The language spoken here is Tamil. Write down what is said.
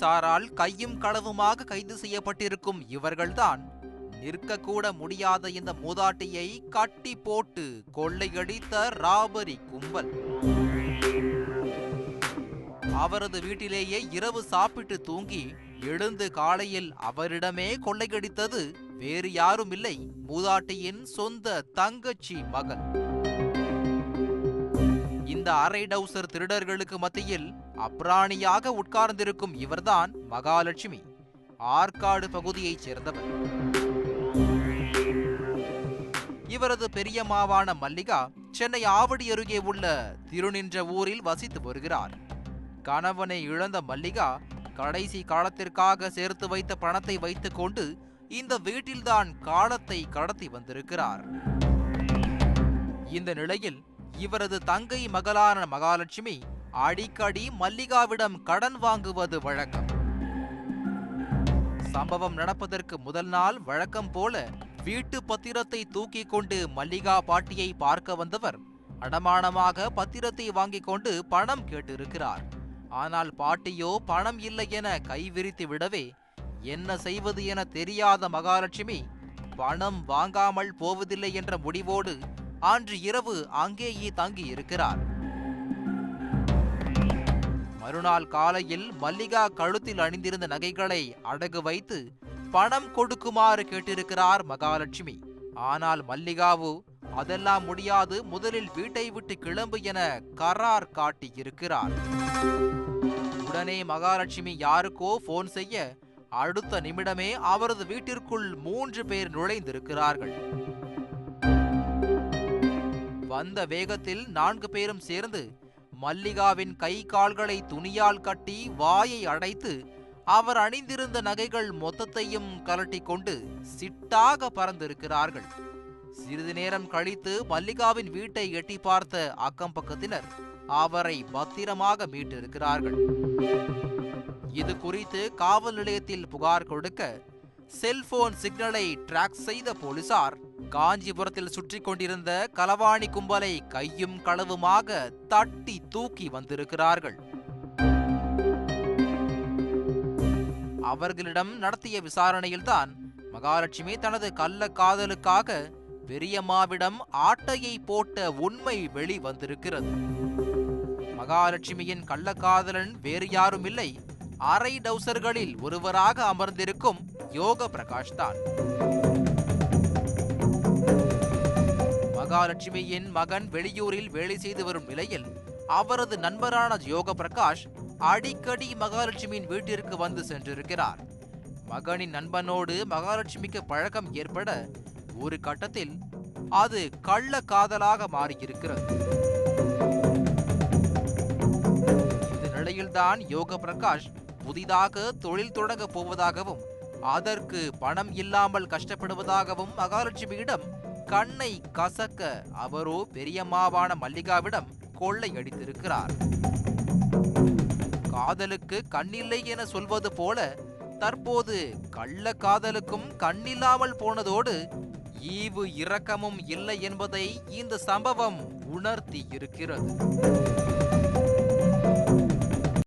போலீசாரால் கையும் களவுமாக கைது செய்யப்பட்டிருக்கும் இவர்கள்தான் நிற்கக்கூட முடியாத இந்த மூதாட்டியை கட்டி போட்டு கொள்ளையடித்த ராபரி கும்பல். அவரது வீட்டிலேயே இரவு சாப்பிட்டு தூங்கி எழுந்து காலையில் அவரிடமே கொள்ளையடித்தது வேறு யாரும் இல்லை, மூதாட்டியின் சொந்த தங்கச்சி மகன். இந்த அரை டவுசர் திருடர்களுக்கு மத்தியில் அப்ராணியாக உட்கார்ந்திருக்கும் இவர்தான் மகாலட்சுமி. ஆற்காடு பகுதியைச் சேர்ந்தவர். இவரது பெரியம்மாவான மல்லிகா சென்னை ஆவடி அருகே உள்ள திருநின்ற ஊரில் வசித்து வருகிறார். கணவனை இழந்த மல்லிகா கடைசி காலத்திற்காக சேர்த்து வைத்த பணத்தை வைத்துக் கொண்டு இந்த வீட்டில்தான் காலத்தை கடத்தி வந்திருக்கிறார். இந்த நிலையில் இவரது தங்கை மகளான மகாலட்சுமி அடிக்கடி மல்லிகாவிடம் கடன் வாங்குவது வழக்கம். சம்பவம் நடப்பதற்கு முதல் நாள் வழக்கம் போல வீட்டு பத்திரத்தை தூக்கி கொண்டு மல்லிகா பாட்டியை பார்க்க வந்தவர் அடமானமாக பத்திரத்தை வாங்கிக் கொண்டு பணம் கேட்டிருக்கிறார். ஆனால் பாட்டியோ பணம் இல்லை என கைவிரித்து விடவே என்ன செய்வது என தெரியாத மகாலட்சுமி பணம் வாங்காமல் போவதில்லை என்ற முடிவோடு அன்று இரவு அங்கேயே தங்கி இருக்கிறார். மறுநாள் காலையில் மல்லிகா கழுத்தில் அணிந்திருந்த நகைகளை அடகு வைத்து பணம் கொடுக்குமாறு கேட்டிருக்கிறார் மகாலட்சுமி. ஆனால் மல்லிகாவோ அதெல்லாம் முடியாது, முதலில் வீட்டை விட்டு கிளம்பு என கரார் காட்டியிருக்கிறார். உடனே மகாலட்சுமி யாருக்கோ போன் செய்ய அடுத்த நிமிடமே அவரது வீட்டிற்குள் 3 பேர் நுழைந்திருக்கிறார்கள். வந்த வேகத்தில் 4 பேரும் சேர்ந்து மல்லிகாவின் கை கால்களை துணியால் கட்டி வாயை அடைத்து அவர் அணிந்திருந்த நகைகள் மொத்தத்தையும் கலட்டி கொண்டு சிட்டாக பறந்திருக்கிறார்கள். சிறிது நேரம் கழித்து மல்லிகாவின் வீட்டை எட்டி பார்த்த அக்கம் பக்கத்தினர் அவரை பத்திரமாக மீட்டிருக்கிறார்கள். இது குறித்து காவல் நிலையத்தில் புகார் கொடுக்க செல்போன் சிக்னலை டிராக் செய்த போலீசார் காஞ்சிபுரத்தில் சுற்றி கொண்டிருந்த களவாணி கும்பலை கையும் களவுமாக தட்டி தூக்கி வந்திருக்கிறார்கள். அவர்களிடம் நடத்திய விசாரணையில்தான் மகாலட்சுமி தனது கள்ள காதலுக்காக பெரியம்மாவிடம் ஆட்டையை போட்ட உண்மை வெளிவந்திருக்கிறது. மகாலட்சுமியின் கள்ளக்காதலன் வேறு யாரும் இல்லை, அரை டவுசர்களில் ஒருவராக அமர்ந்திருக்கும் யோக பிரகாஷ் தான். மகாலட்சுமியின் மகன் வெளியூரில் வேலை செய்து வரும் நிலையில் அவரது நண்பரான யோக பிரகாஷ் அடிக்கடி மகாலட்சுமியின் வீட்டிற்கு வந்து சென்றிருக்கிறார். மகனின் நண்பனோடு மகாலட்சுமிக்கு பழக்கம் ஏற்பட ஒரு கட்டத்தில் அது கள்ள காதலாக மாறியிருக்கிறது. இந்த நிலையில்தான் யோக பிரகாஷ் புதிதாக தொழில் தொடங்க போவதாகவும் அதற்கு பணம் இல்லாமல் கஷ்டப்படுவதாகவும் மகாலட்சுமியிடம் கண்ணை கசக்க அவரோ பெரியம்மாவான மல்லிகாவிடம் கொள்ளையடித்திருக்கிறார். காதலுக்கு கண்ணில்லை என சொல்வது போல தற்போது கள்ள காதலுக்கும் கண்ணில்லாமல் போனதோடு ஈவு இரக்கமும் இல்லை என்பதை இந்த சம்பவம் உணர்த்தி இருக்கிறது.